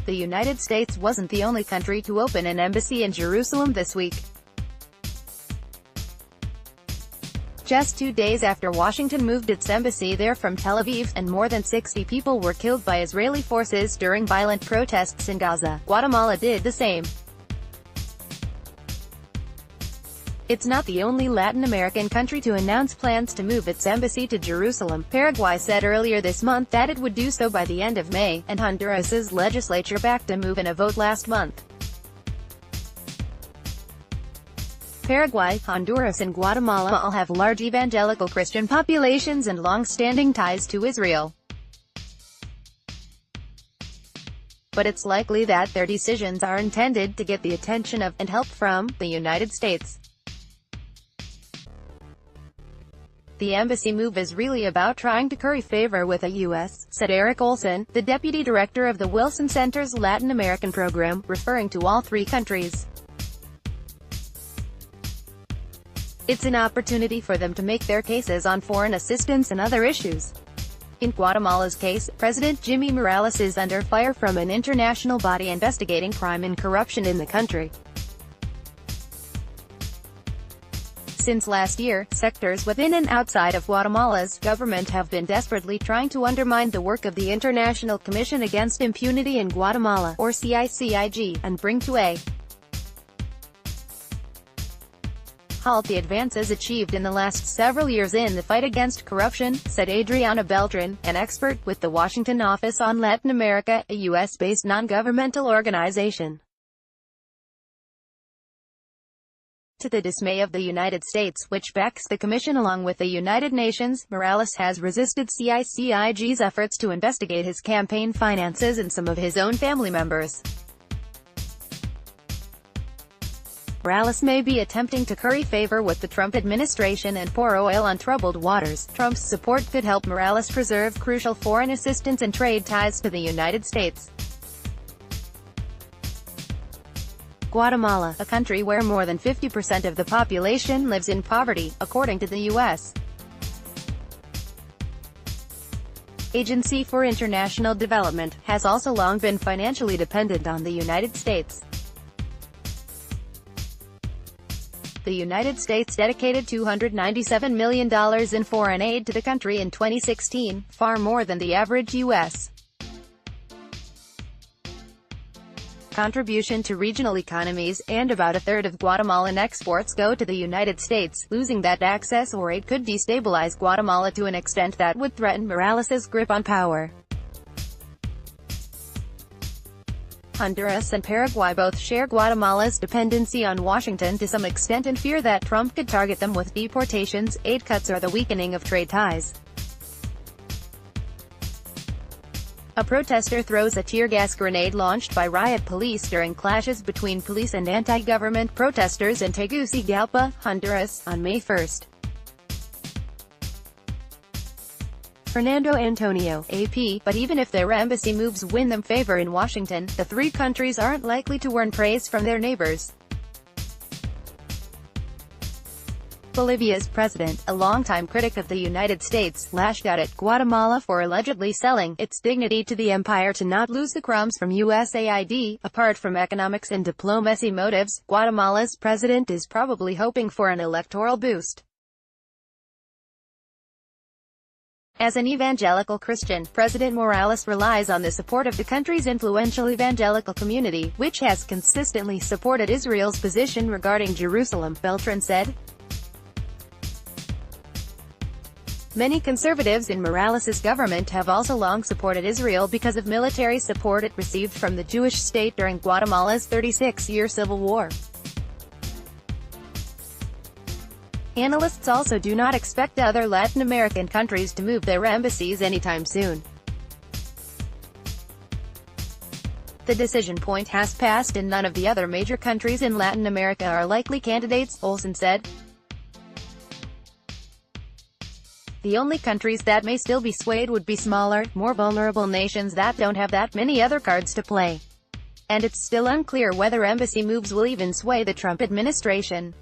The United States wasn't the only country to open an embassy in Jerusalem this week. Just 2 days after Washington moved its embassy there from Tel Aviv, and more than 60 people were killed by Israeli forces during violent protests in Gaza, Guatemala did the same. It's not the only Latin American country to announce plans to move its embassy to Jerusalem. Paraguay said earlier this month that it would do so by the end of May, and Honduras's legislature backed a move in a vote last month. Paraguay, Honduras and Guatemala all have large evangelical Christian populations and long-standing ties to Israel. But it's likely that their decisions are intended to get the attention of, and help from, the United States. The embassy move is really about trying to curry favor with the U.S., said Eric Olson, the deputy director of the Wilson Center's Latin American program, referring to all three countries. It's an opportunity for them to make their cases on foreign assistance and other issues. In Guatemala's case, President Jimmy Morales is under fire from an international body investigating crime and corruption in the country. Since last year, sectors within and outside of Guatemala's government have been desperately trying to undermine the work of the International Commission Against Impunity in Guatemala, or CICIG, and bring to a halt the advances achieved in the last several years in the fight against corruption, said Adriana Beltran, an expert with the Washington Office on Latin America, a U.S.-based non-governmental organization. To the dismay of the United States, which backs the commission along with the United Nations, Morales has resisted CICIG's efforts to investigate his campaign finances and some of his own family members. Morales may be attempting to curry favor with the Trump administration and pour oil on troubled waters. Trump's support could help Morales preserve crucial foreign assistance and trade ties to the United States. Guatemala, a country where more than 50% of the population lives in poverty, according to the U.S. Agency for International Development, has also long been financially dependent on the United States. The United States dedicated $297 million in foreign aid to the country in 2016, far more than the average U.S. contribution to regional economies, and about a third of Guatemalan exports go to the United States. Losing that access or aid could destabilize Guatemala to an extent that would threaten Morales' grip on power. Honduras and Paraguay both share Guatemala's dependency on Washington to some extent and fear that Trump could target them with deportations, aid cuts or the weakening of trade ties. A protester throws a tear gas grenade launched by riot police during clashes between police and anti-government protesters in Tegucigalpa, Honduras, on May 1. Fernando Antonio, AP, but even if their embassy moves win them favor in Washington, the three countries aren't likely to earn praise from their neighbors. Bolivia's president, a longtime critic of the United States, lashed out at Guatemala for allegedly selling its dignity to the empire to not lose the crumbs from USAID. Apart from economics and diplomacy motives, Guatemala's president is probably hoping for an electoral boost. As an evangelical Christian, President Morales relies on the support of the country's influential evangelical community, which has consistently supported Israel's position regarding Jerusalem, Beltran said. Many conservatives in Morales' government have also long supported Israel because of military support it received from the Jewish state during Guatemala's 36-year civil war. Analysts also do not expect other Latin American countries to move their embassies anytime soon. The decision point has passed and none of the other major countries in Latin America are likely candidates, Olson said. The only countries that may still be swayed would be smaller, more vulnerable nations that don't have that many other cards to play. And it's still unclear whether embassy moves will even sway the Trump administration.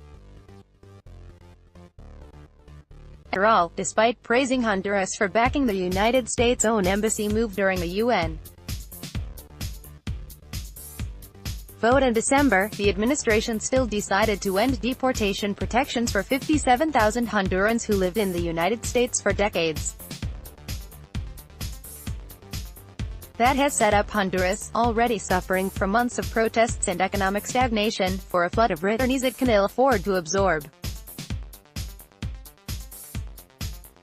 After all, despite praising Honduras for backing the United States' own embassy move during the UN vote in December, the administration still decided to end deportation protections for 57,000 Hondurans who lived in the United States for decades. That has set up Honduras, already suffering from months of protests and economic stagnation, for a flood of returnees it can ill afford to absorb.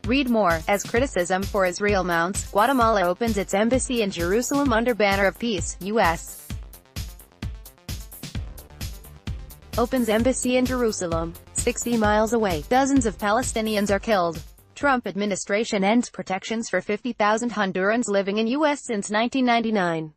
Read more. As criticism for Israel mounts, Guatemala opens its embassy in Jerusalem under banner of peace, U.S. opens embassy in Jerusalem. 60 miles away, dozens of Palestinians are killed. Trump administration ends protections for 50,000 Hondurans living in U.S. since 1999.